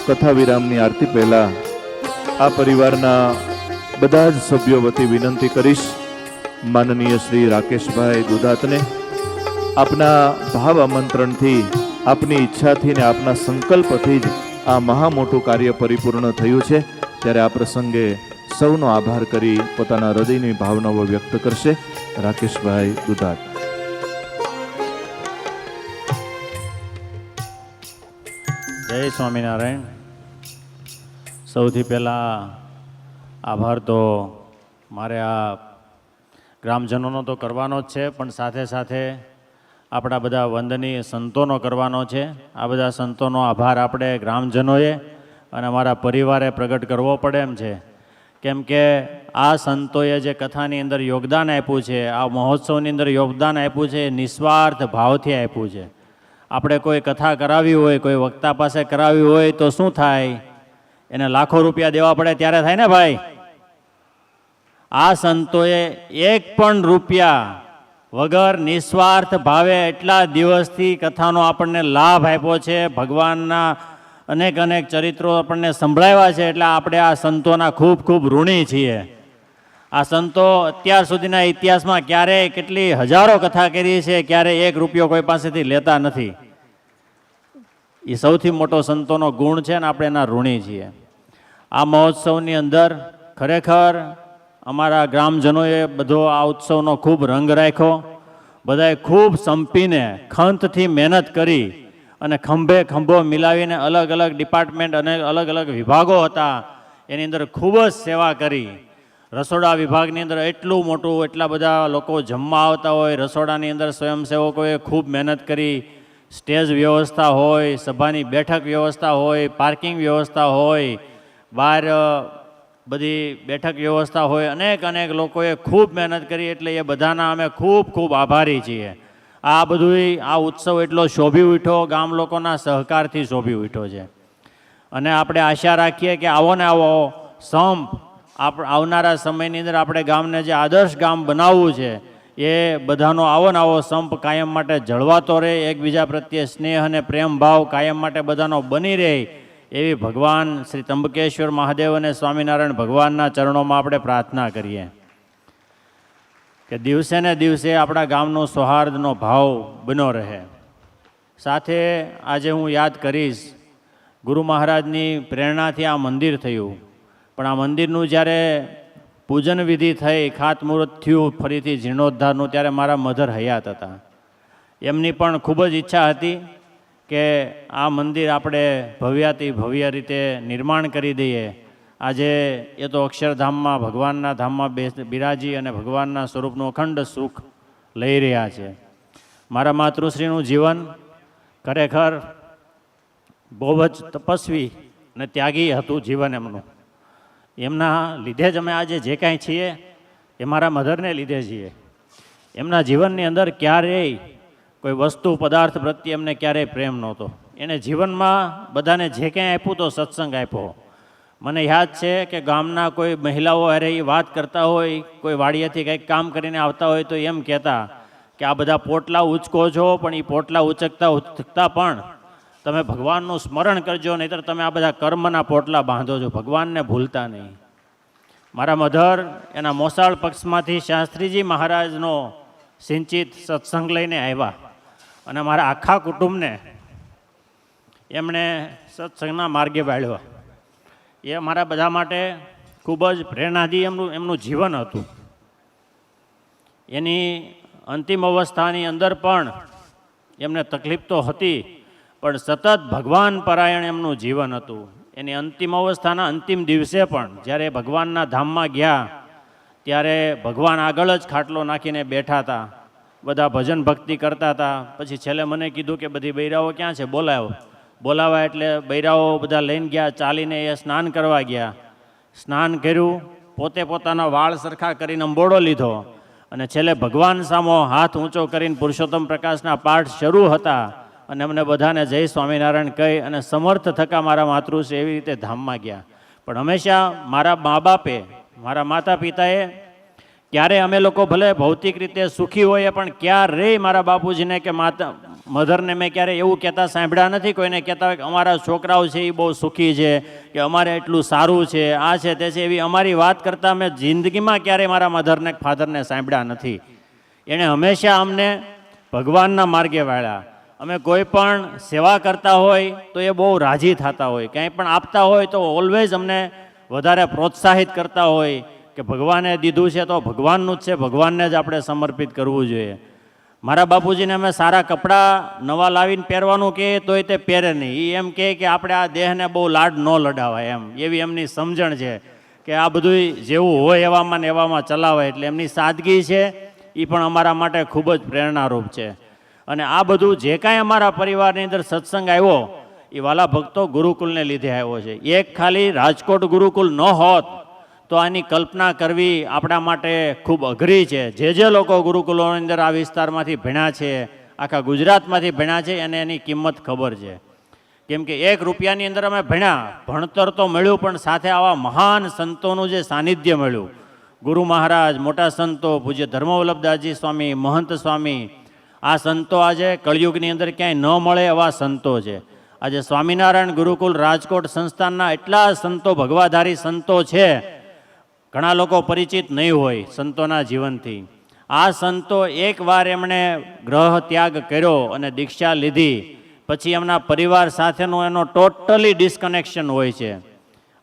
કથા વિરામની આરતી પહેલા આ પરિવારના બધા જ સભ્યો વતી વિનંતી કરીશ, માનનીય શ્રી રાકેશભાઈ દુધાતને આપના ભાવ આમંત્રણથી, આપની ઈચ્છાથી ને આપના સંકલ્પથી જ આ મહા મોટું કાર્ય પરિપૂર્ણ થયું છે, ત્યારે આ પ્રસંગે સૌનો આભાર કરી પોતાના હૃદયની ભાવનાઓ વ્યક્ત કરશે રાકેશભાઈ દુધાત. જય સ્વામિનારાયણ. સૌથી પહેલાં આભાર તો મારે આ ગ્રામજનોનો તો કરવાનો જ છે, પણ સાથે સાથે આપણા બધા વંદનીય સંતોનો કરવાનો છે. આ બધા સંતોનો આભાર આપણે ગ્રામજનોએ અને અમારા પરિવારે પ્રગટ કરવો પડે એમ છે, કેમ કે આ સંતોએ જે કથાની અંદર યોગદાન આપ્યું છે, આ મહોત્સવની અંદર યોગદાન આપ્યું છે, એ નિસ્વાર્થ ભાવથી આપ્યું છે. આપણે કોઈ કથા કરાવી હોય, કોઈ વક્તા પાસે કરાવી હોય તો શું થાય? એને લાખો રૂપિયા દેવા પડે ત્યારે થાય ને ભાઈ. આ સંતોએ એક પણ રૂપિયા વગર નિસ્વાર્થ ભાવે એટલા દિવસથી કથાનો આપણને લાભ આપ્યો છે. ભગવાનના અનેક અનેક ચરિત્રો આપણને સંભળાવ્યા છે, એટલે આપણે આ સંતોના ખૂબ ખૂબ ઋણી છીએ. આ સંતો અત્યાર સુધીના ઇતિહાસમાં ક્યારેય કેટલી હજારો કથા કરી છે, ક્યારેય એક રૂપિયો કોઈ પાસેથી લેતા નથી. એ સૌથી મોટો સંતોનો ગુણ છે ને આપણે એના ઋણી છીએ. આ મહોત્સવની અંદર ખરેખર અમારા ગ્રામજનોએ બધો આ ઉત્સવનો ખૂબ રંગ રાખ્યો. બધાએ ખૂબ સંપીને ખંતથી મહેનત કરી અને ખંભે ખંભો મિલાવીને અલગ અલગ ડિપાર્ટમેન્ટ અને અલગ અલગ વિભાગો હતા, એની અંદર ખૂબ જ સેવા કરી. રસોડા વિભાગની અંદર એટલું મોટું, એટલા બધા લોકો જમવા આવતા હોય, રસોડાની અંદર સ્વયંસેવકોએ ખૂબ મહેનત કરી. સ્ટેજ વ્યવસ્થા હોય, સભાની બેઠક વ્યવસ્થા હોય, પાર્કિંગ વ્યવસ્થા હોય, બહાર બધી બેઠક વ્યવસ્થા હોય, અનેક અનેક લોકોએ ખૂબ મહેનત કરી. એટલે એ બધાના અમે ખૂબ ખૂબ આભારી છીએ. આ બધું આ ઉત્સવ એટલો શોભી ઉઠ્યો, ગામ લોકોના સહકારથી શોભી ઉઠ્યો છે. અને આપણે આશા રાખીએ કે આવો ને આવો સંપ આવનારા સમયની અંદર આપણે ગામને જે આદર્શ ગામ બનાવવું છે, એ બધાનો આવો ને આવો સંપ કાયમ માટે જળવાતો રહે, એકબીજા પ્રત્યે સ્નેહ અને પ્રેમ ભાવ કાયમ માટે બધાનો બની રહે, એવી ભગવાન શ્રી ત્રંબકેશ્વર મહાદેવ અને સ્વામિનારાયણ ભગવાનના ચરણોમાં આપણે પ્રાર્થના કરીએ કે દિવસે ને દિવસે આપણા ગામનો સૌહાર્દનો ભાવ બન્યો રહે. સાથે આજે હું યાદ કરીશ, ગુરુ મહારાજની પ્રેરણાથી આ મંદિર થયું, પણ આ મંદિરનું જ્યારે પૂજન વિધિ થઈ, ખાતમુહૂર્ત થયું ફરીથી જીર્ણોદ્ધારનું, ત્યારે મારા મધર હયાત હતા. એમની પણ ખૂબ જ ઈચ્છા હતી કે આ મંદિર આપણે ભવ્યાતિ ભવ્ય રીતે નિર્માણ કરી દઈએ. આજે એ તો અક્ષરધામમાં, ભગવાનના ધામમાં બિરાજી અને ભગવાનના સ્વરૂપનું અખંડ સુખ લઈ રહ્યા છે. મારા માતૃશ્રીનું જીવન ખરેખર બહુ જ તપસ્વી અને ત્યાગી હતું જીવન એમનું. એમના લીધે જ અમે આજે જે કાંઈ છીએ એ મારા મધરને લીધે છીએ. એમના જીવનની અંદર ક્યારેય કોઈ વસ્તુ પદાર્થ પ્રત્યે એમને ક્યારેય પ્રેમ નહોતો. એને જીવનમાં બધાને જે કાંઈ આપ્યું તો સત્સંગ આપ્યો. મને યાદ છે કે ગામના કોઈ મહિલાઓ અરે એ વાત કરતા હોય, કોઈ વાડીએથી કંઈક કામ કરીને આવતા હોય તો એમ કહેતા કે આ બધા પોટલા ઉચકો છો, પણ એ પોટલા ઉચકતા પણ તમે ભગવાનનું સ્મરણ કરજો, નહીંતર તમે આ બધા કર્મના પોટલા બાંધો છો, ભગવાનને ભૂલતા નહીં. મારા મધર એના મોસાળ પક્ષમાંથી શાસ્ત્રીજી મહારાજનો સિંચિત સત્સંગ લઈને આવ્યા અને મારા આખા કુટુંબને એમણે સત્સંગના માર્ગે વાળ્યો. એ મારા બધા માટે ખૂબ જ પ્રેરણાદી એમનું જીવન હતું. એની અંતિમ અવસ્થાની અંદર પણ એમને તકલીફ તો હતી, પણ સતત ભગવાન પરાયણ એમનું જીવન હતું. એની અંતિમ અવસ્થાના અંતિમ દિવસે પણ જ્યારે ભગવાનના ધામમાં ગયા, ત્યારે ભગવાન આગળ જ ખાટલો નાખીને બેઠા હતા, બધા ભજન ભક્તિ કરતા હતા. પછી છેલ્લે મને કીધું કે બધી બૈરાઓ ક્યાં છે, બોલાવા. એટલે બૈરાઓ બધા લઈને ગયા, ચાલીને એ સ્નાન કરવા ગયા. સ્નાન કર્યું, પોતે પોતાના વાળ સરખા કરીને અંબોડો લીધો અને છેલ્લે ભગવાન સામો હાથ ઊંચો કરીને પુરુષોત્તમ પ્રકાશના પાઠ શરૂ હતા અને અમને બધાને જય સ્વામિનારાયણ કહી અને સમર્થ થકા મારા માતૃશ્રી એવી રીતે ધામમાં ગયા. પણ હંમેશા મારા મા બાપે, મારા માતા પિતાએ ક્યારે અમે લોકો ભલે ભૌતિક રીતે સુખી હોઈએ, પણ ક્યારેય મારા બાપુજીને કે મધરને મેં ક્યારેય એવું કહેતા સાંભળ્યા નથી, કોઈને કહેતા હોય કે અમારા છોકરાઓ છે એ બહુ સુખી છે, કે અમારે એટલું સારું છે, આ છે તે છે, એવી અમારી વાત કરતાં મેં જિંદગીમાં ક્યારેય મારા મધરને ફાધરને સાંભળ્યા નથી. એણે હંમેશા અમને ભગવાનના માર્ગે વાળ્યા. અમે કોઈ પણ સેવા કરતા હોય તો એ બહુ રાજી થતા હોય, કંઈ પણ આપતા હોય તો ઓલવેઝ અમને વધારે પ્રોત્સાહિત કરતા હોય કે ભગવાને દીધું છે તો ભગવાનનું જ છે, ભગવાનને જ આપણે સમર્પિત કરવું જોઈએ. મારા બાપુજીને અમે સારા કપડાં નવા લાવીને પહેરવાનું કહીએ તોય તે પહેરે નહીં. એ એમ કહે કે આપણે આ દેહને બહુ લાડ ન લડાવાય, એમ એવી એમની સમજણ છે કે આ બધું જેવું હોય એવામાં ને એવામાં ચલાવાય. એટલે એમની સાદગી છે એ પણ અમારા માટે ખૂબ જ પ્રેરણારૂપ છે. અને આ બધું જે કાંઈ અમારા પરિવારની અંદર સત્સંગ આવ્યો એ વાલા ભક્તો ગુરુકુલને લીધે આવ્યો છે. એક ખાલી રાજકોટ ગુરુકુલ ન હોત તો આની કલ્પના કરવી આપણા માટે ખૂબ અઘરી છે. જે લોકો ગુરુકુલોની અંદર આ વિસ્તારમાંથી ભણ્યા છે, આખા ગુજરાતમાંથી ભણ્યા છે, એને એની કિંમત ખબર છે. કેમ કે 1 રૂપિયાની અંદર અમે ભણ્યા, ભણતર તો મળ્યું, પણ સાથે આવા મહાન સંતોનું જે સાનિધ્ય મળ્યું, ગુરુ મહારાજ, મોટા સંતો, પૂજ્ય ધર્મવલ્લભદાસજી સ્વામી, મહંત સ્વામી, આ સંતો આજે કળિયુગની અંદર ક્યાંય ન મળે એવા સંતો છે. આજે સ્વામિનારાયણ ગુરુકુલ રાજકોટ સંસ્થાનના એટલા સંતો, ભગવાધારી સંતો છે, ઘણા લોકો પરિચિત નહીં હોય સંતોના જીવનથી. આ સંતો એકવાર એમણે ગ્રહ ત્યાગ કર્યો અને દીક્ષા લીધી પછી એમના પરિવાર સાથેનો એનો ટોટલી ડિસ્કનેક્શન હોય છે.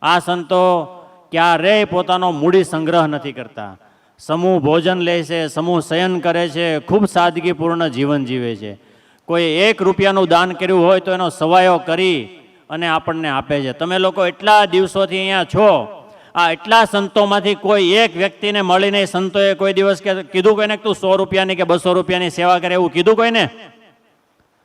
આ સંતો ક્યારેય પોતાનો મૂડી સંગ્રહ નથી કરતા, સમૂહ ભોજન લે છે, સમૂહ શયન કરે છે, ખૂબ સાદગીપૂર્ણ જીવન જીવે છે. કોઈ 1 રૂપિયાનું દાન કર્યું હોય તો એનો સવાયો કરી અને આપણને આપે છે. તમે લોકો એટલા દિવસોથી અહીંયા છો, આ એટલા સંતોમાંથી કોઈ એક વ્યક્તિને મળીને સંતોએ કોઈ દિવસ કીધું કોઈને તું 100 રૂપિયાની કે 200 રૂપિયાની સેવા કરે, એવું કીધું કોઈને?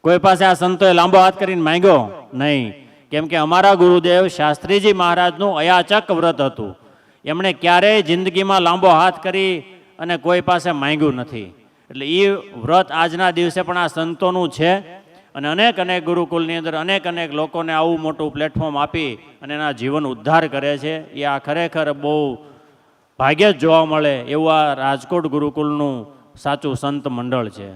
કોઈ પાસે આ સંતોએ લાંબો હાથ કરીને માંગ્યો નહીં. કેમ કે અમારા ગુરુદેવ શાસ્ત્રીજી મહારાજનું અયાચક વ્રત હતું. એમણે ક્યારેય જિંદગીમાં લાંબો હાથ કરી અને કોઈ પાસે માંગ્યું નથી. એટલે એ વ્રત આજના દિવસે પણ આ સંતોનું છે. અને અનેક ગુરુકુલની અંદર અનેક લોકોને આવું મોટું પ્લેટફોર્મ આપી અને એના જીવન ઉદ્ધાર કરે છે. એ આ ખરેખર બહુ ભાગ્યે જ જોવા મળે એવું આ રાજકોટ ગુરુકુલનું સાચું સંત મંડળ છે.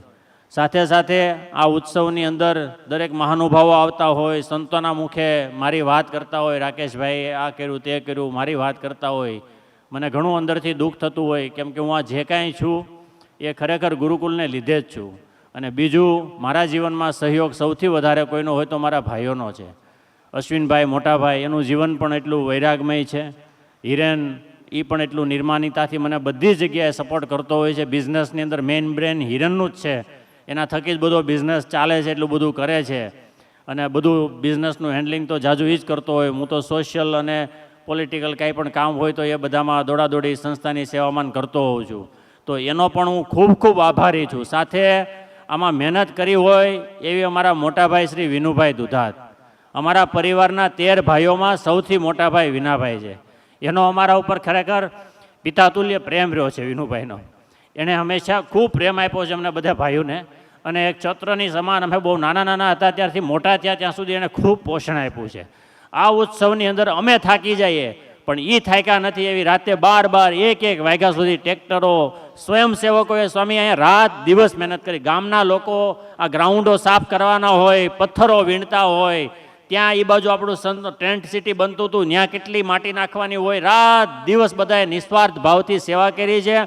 સાથે સાથે આ ઉત્સવની અંદર દરેક મહાનુભાવો આવતા હોય, સંતોના મુખે મારી વાત કરતા હોય, રાકેશભાઈએ આ કર્યું તે કર્યું મારી વાત કરતા હોય, મને ઘણું અંદરથી દુઃખ થતું હોય. કેમ કે હું આ જે કાંઈ છું એ ખરેખર ગુરુકુલને લીધે જ છું. અને બીજું, મારા જીવનમાં સહયોગ સૌથી વધારે કોઈનો હોય તો મારા ભાઈઓનો છે. અશ્વિનભાઈ મોટાભાઈ, એનું જીવન પણ એટલું વૈરાગમય છે. હિરેન, એ પણ એટલું નિર્માનિતાથી મને બધી જગ્યાએ સપોર્ટ કરતો હોય છે. બિઝનેસની અંદર મેઇન બ્રેન હિરેનનું જ છે, એના થકી જ બધો બિઝનેસ ચાલે છે, એટલું બધું કરે છે. અને બધું બિઝનેસનું હેન્ડલિંગ તો જાજુ એ જ કરતો હોય. હું તો સોશિયલ અને પોલિટિકલ કાંઈ પણ કામ હોય તો એ બધામાં દોડાદોડી સંસ્થાની સેવામાં કરતો હોઉં છું. તો એનો પણ હું ખૂબ ખૂબ આભારી છું. સાથે આમાં મહેનત કરી હોય એવી અમારા મોટાભાઈ શ્રી વિનુભાઈ દુધાત, અમારા પરિવારના 13 ભાઈઓમાં સૌથી મોટા ભાઈ વિનાભાઈ છે. એનો અમારા ઉપર ખરેખર પિતાતુલ્ય પ્રેમ રહ્યો છે વિનુભાઈનો. એણે હંમેશા ખૂબ પ્રેમ આપ્યો છે અમને બધા ભાઈઓને. અને એક છત્રની સમાન, અમે બહુ નાના હતા ત્યારથી મોટા થયા ત્યાં સુધી એણે ખૂબ પોષણ આપ્યું છે. આ ઉત્સવની અંદર અમે થાકી જઈએ પણ એ થાક્યા નથી. એવી રાતે 12 1 વાગ્યા સુધી ટ્રેક્ટરો, સ્વયંસેવકોએ સ્વામી અહીંયા રાત દિવસ મહેનત કરી. ગામના લોકો આ ગ્રાઉન્ડો સાફ કરવાના હોય, પથ્થરો વીણતા હોય, ત્યાં એ બાજુ આપણું ટેન્ટ સિટી બનતું હતું, ત્યાં કેટલી માટી નાખવાની હોય, રાત દિવસ બધાએ નિસ્વાર્થ ભાવથી સેવા કરી છે.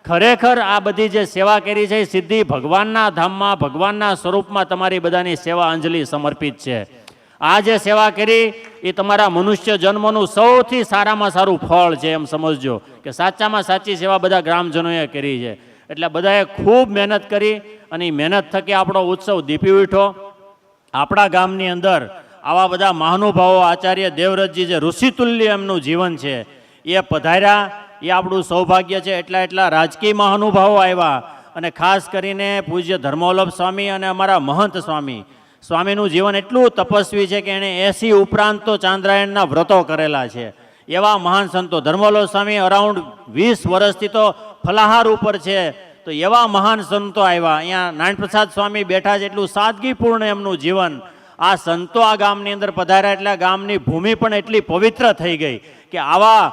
ખરેખર આ બધી જે સેવા કરી છે એ સીધી ભગવાનના ધામમાં, ભગવાનના સ્વરૂપમાં તમારી બધાની સેવા અંજલિ સમર્પિત છે. આ જે સેવા કરી એ તમારા મનુષ્ય જન્મનું સૌથી સારામાં સારું ફળ છે, એમ સમજજો કે સાચામાં સાચી સેવા બધા ગ્રામજનોએ કરી છે. એટલે બધાએ ખૂબ મહેનત કરી અને એ મહેનત થકી આપણો ઉત્સવ દીપી ઉઠ્યો. આપણા ગામની અંદર આવા બધા મહાનુભાવો, આચાર્ય દેવવ્રતજી, જે ઋષિતુલ્ય એમનું જીવન છે, એ પધાર્યા. એ આપણું સૌભાગ્ય છે. એટલા રાજકીય મહાનુભાવો આવ્યા અને ખાસ કરીને પૂજ્ય ધર્મવલ્લભ સ્વામી અને અમારા મહંત સ્વામીનું જીવન એટલું તપસ્વી છે કે એણે 80 ઉપરાંત તો ચાંદ્રાયણના વ્રતો કરેલા છે. એવા મહાન સંતો, ધર્મવલ્લભ સ્વામી અરાઉન્ડ 20 વર્ષથી તો ફલાહાર ઉપર છે. તો એવા મહાન સંતો આવ્યા. અહીંયા નારાયણપ્રસાદ સ્વામી બેઠા છે. એટલું સાદગીપૂર્ણ એમનું જીવન. આ સંતો આ ગામની અંદર પધાર્યા એટલે ગામની ભૂમિ પણ એટલી પવિત્ર થઈ ગઈ કે આવા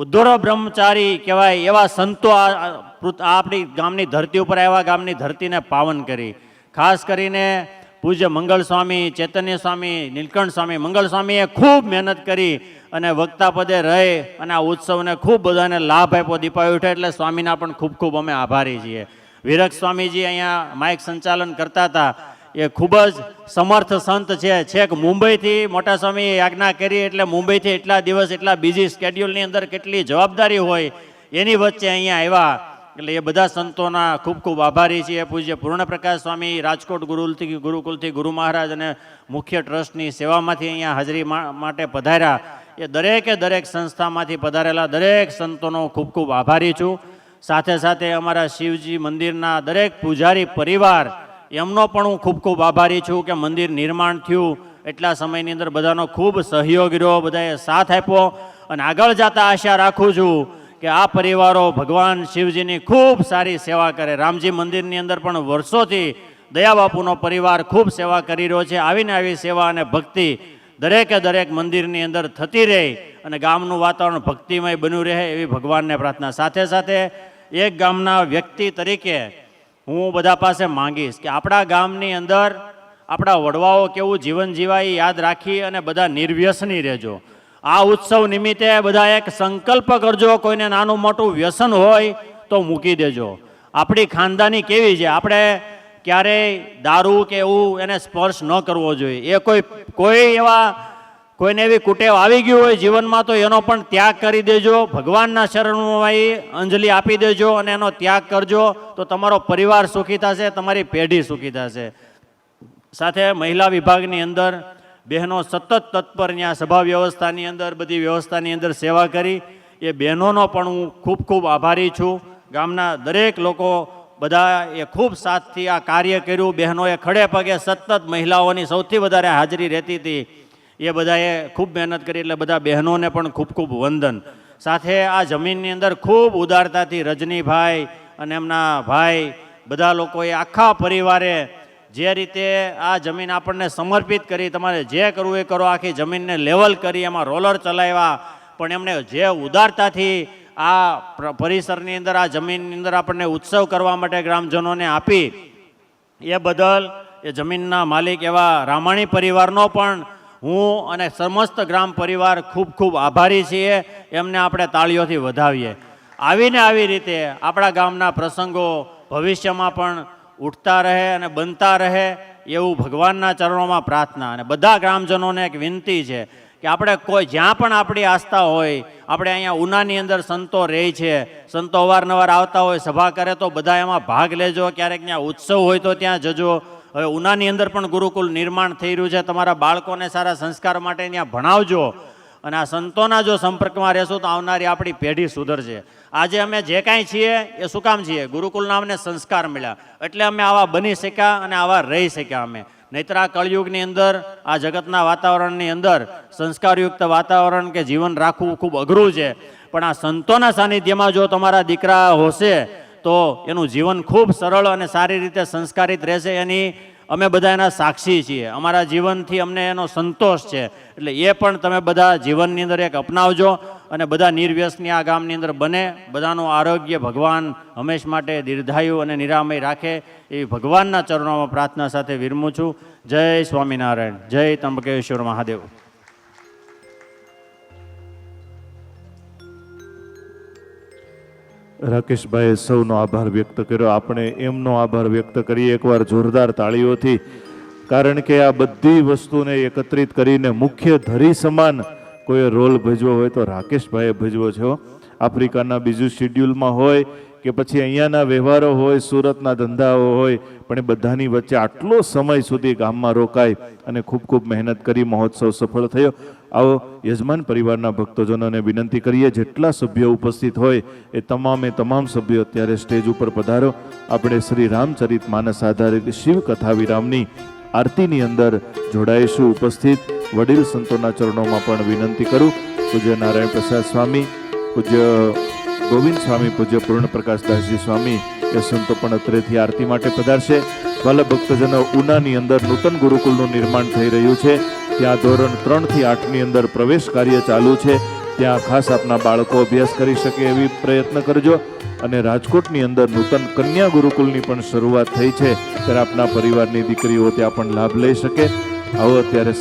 ઉદ્ધોર બ્રહ્મચારી કહેવાય એવા સંતો આપણી ગામની ધરતી ઉપર આવ્યા, ગામની ધરતીને પાવન કરી. ખાસ કરીને પૂજ્ય મંગલ સ્વામી, ચૈતન્ય સ્વામી, નીલકંઠ સ્વામી, મંગલ સ્વામીએ ખૂબ મહેનત કરી અને વક્તા પદે રહી અને આ ઉત્સવને ખૂબ બધાને લાભ આપ્યો દીપાવલી ઉઠે, એટલે સ્વામીના પણ ખૂબ ખૂબ અમે આભારી છીએ. વિરક સ્વામીજી અહીંયા માઇક સંચાલન કરતા હતા, એ ખૂબ જ સમર્થ સંત છે. છેક મુંબઈથી મોટા સ્વામીએ આજ્ઞા કરી, એટલે મુંબઈથી એટલા દિવસ એટલા બીજી સ્કેડ્યુલની અંદર કેટલી જવાબદારી હોય એની વચ્ચે અહીંયા આવ્યા, એટલે એ બધા સંતોના ખૂબ ખૂબ આભારી છીએ. પૂજ્ય પૂર્ણપ્રકાશ સ્વામી રાજકોટ ગુરુકુલથી ગુરુ મહારાજ અને મુખ્ય ટ્રસ્ટની સેવામાંથી અહીંયા હાજરી માટે પધાર્યા. એ દરેકે દરેક સંસ્થામાંથી પધારેલા દરેક સંતોનો ખૂબ ખૂબ આભારી છું. સાથે સાથે અમારા શિવજી મંદિરના દરેક પૂજારી પરિવાર, એમનો પણ હું ખૂબ ખૂબ આભારી છું કે મંદિર નિર્માણ થયું એટલા સમયની અંદર બધાનો ખૂબ સહયોગ રહ્યો, બધાએ સાથ આપ્યો અને આગળ જતા આશા રાખું છું કે આ પરિવારો ભગવાન શિવજીની ખૂબ સારી સેવા કરે. રામજી મંદિરની અંદર પણ વર્ષોથી દયાબાપુનો પરિવાર ખૂબ સેવા કરી રહ્યો છે. આવીને આવી સેવા અને ભક્તિ દરેકે દરેક મંદિરની અંદર થતી રહે અને ગામનું વાતાવરણ ભક્તિમય બન્યું રહે એવી ભગવાનને પ્રાર્થના. સાથે સાથે એક ગામના વ્યક્તિ તરીકે હું બધા પાસે માંગીશ કે આપણા ગામની અંદર આપણા વડવાઓ કેવું જીવન જીવાય યાદ રાખી અને બધા નિર્વ્યસની રહેજો. આ ઉત્સવ નિમિત્તે બધા એક સંકલ્પ કરજો, કોઈને નાનું મોટું વ્યસન હોય તો મૂકી દેજો. આપણી ખાનદાની કેવી છે, આપણે ક્યારેય દારૂ કે એવું એને સ્પર્શ ન કરવો જોઈએ. એ કોઈને એવી કુટેવ આવી ગયું હોય જીવનમાં તો એનો પણ ત્યાગ કરી દેજો. ભગવાનના શરણમાં અંજલિ આપી દેજો અને એનો ત્યાગ કરજો, તો તમારો પરિવાર સુખી થશે, તમારી પેઢી સુખી થશે. સાથે મહિલા વિભાગની અંદર બહેનો સતત તત્પર ત્યાં સભા વ્યવસ્થાની અંદર બધી વ્યવસ્થાની અંદર સેવા કરી, એ બહેનોનો પણ હું ખૂબ ખૂબ આભારી છું. ગામના દરેક લોકો બધા એ ખૂબ સાથથી આ કાર્ય કર્યું. બહેનોએ ખડે પગે સતત મહિલાઓની સૌથી વધારે હાજરી રહેતી હતી, એ બધાએ ખૂબ મહેનત કરી, એટલે બધા બહેનોને પણ ખૂબ ખૂબ વંદન. સાથે આ જમીનની અંદર ખૂબ ઉદારતાથી રજનીભાઈ અને એમના ભાઈ બધા લોકોએ આખા પરિવારે જે રીતે આ જમીન આપણને સમર્પિત કરી, તમારે જે કરવું એ કરો, આખી જમીનને લેવલ કરી, એમાં રોલર ચલાવ્યા, પણ એમણે જે ઉદારતાથી આ પરિસરની અંદર આ જમીનની અંદર આપણને ઉત્સવ કરવા માટે ગ્રામજનોને આપી, એ બદલ એ જમીનના માલિક એવા રામાણી પરિવારનો પણ હું અને સમસ્ત ગ્રામ પરિવાર ખૂબ ખૂબ આભારી છીએ. એમને આપણે તાળીઓથી વધાવીએ. આવીને આવી રીતે આપણા ગામના પ્રસંગો ભવિષ્યમાં પણ ઉઠતા રહે અને બનતા રહે એવું ભગવાનના ચરણોમાં પ્રાર્થના. અને બધા ગ્રામજનોને એક વિનંતી છે કે આપણે કોઈ જ્યાં પણ આપણી આસ્થા હોય, આપણે અહીંયા ઉનાની અંદર સંતો રહે છે, સંતો અવારનવાર આવતા હોય, સભા કરે તો બધા એમાં ભાગ લેજો. ક્યારેક ત્યાં ઉત્સવ હોય તો ત્યાં જજો. હવે ઉનાની અંદર પણ ગુરુકુલ નિર્માણ થઈ રહ્યું છે, તમારા બાળકોને સારા સંસ્કાર માટે ત્યાં ભણાવજો. અને આ સંતોના જો સંપર્કમાં રહેશું તો આવનારી આપણી પેઢી સુધરશે. આજે અમે જે કાંઈ છીએ એ શું કામ છીએ? ગુરુકુલના અમને સંસ્કાર મળ્યા એટલે અમે આવા બની શક્યા અને આવા રહી શક્યા અમે. નહીતર આ કળયુગની અંદર આ જગતના વાતાવરણની અંદર સંસ્કારયુક્ત વાતાવરણ કે જીવન રાખવું ખૂબ અઘરું છે. પણ આ સંતોના સાનિધ્યમાં જો તમારા દીકરા હશે તો એનું જીવન ખૂબ સરળ અને સારી રીતે સંસ્કારિત રહેશે. એની અમે બધા એના સાક્ષી છીએ. અમારા જીવનથી અમને એનો સંતોષ છે. એટલે એ પણ તમે બધા જીવનની અંદર એક અપનાવજો અને બધા નિર્વ્યસની આ ગામની અંદર બને. બધાનું આરોગ્ય ભગવાન હંમેશ માટે દીર્ઘાયુ અને નિરામય રાખે એવી ભગવાનના ચરણોમાં પ્રાર્થના સાથે વિરમું છું. જય સ્વામિનારાયણ. જય ત્રંબકેશ્વર મહાદેવ. રાકેશભાઈએ સૌનો આભાર વ્યક્ત કર્યો. આપણે એમનો આભાર વ્યક્ત કરીએ એકવાર જોરદાર તાળીઓથી. કારણ કે આ બધી વસ્તુને એકત્રિત કરીને મુખ્ય ધરી સમાન કોઈ રોલ ભજવો હોય તો રાકેશભાઈએ ભજવો છે. આફ્રિકાના બીજું શિડ્યુલમાં હોય કે પછી અહીંયાના વ્યવહારો હોય, સુરતના ધંધાઓ હોય, પણ એ બધાની વચ્ચે આટલો સમય સુધી ગામમાં રોકાય અને ખૂબ ખૂબ મહેનત કરી મહોત્સવ સફળ થયો. આવો યજમાન પરિવારના ભક્તજનોને વિનંતી કરીએ, જેટલા સભ્યો ઉપસ્થિત હોય એ તમામ સભ્યો અત્યારે સ્ટેજ ઉપર પધારો. આપણે શ્રી રામચરિત માનસ આધારિત શિવ કથા વિરામની આરતીની અંદર જોડાઈશું. ઉપસ્થિત વડીલ સંતોના ચરણોમાં પણ વિનંતી કરું. પૂજ્ય નારાયણ પ્રસાદ સ્વામી, પૂજ્ય ગોવિંદ સ્વામી, પૂજ્ય પૂર્ણ પ્રકાશદાસજી સ્વામી એ સંતો પણ અત્રેથી આરતી માટે પધારશે. વાલા ભક્તજનો, ઉનાની અંદર નૂતન ગુરુકુલનું નિર્માણ થઈ રહ્યું છે. ત્યાં ધોરણ 3 થી 8 ની અંદર પ્રવેશ કાર્ય ચાલુ છે. ત્યાં ખાસ આપના બાળકો અભ્યાસ કરી શકે એવી પ્રયત્ન કરજો. અને રાજકોટની અંદર નૂતન કન્યા ગુરુકુલની પણ શરૂઆત થઈ છે, ત્યારે આપના પરિવારની દીકરીઓ ત્યાં પણ લાભ લઈ શકે. આવો અત્યારે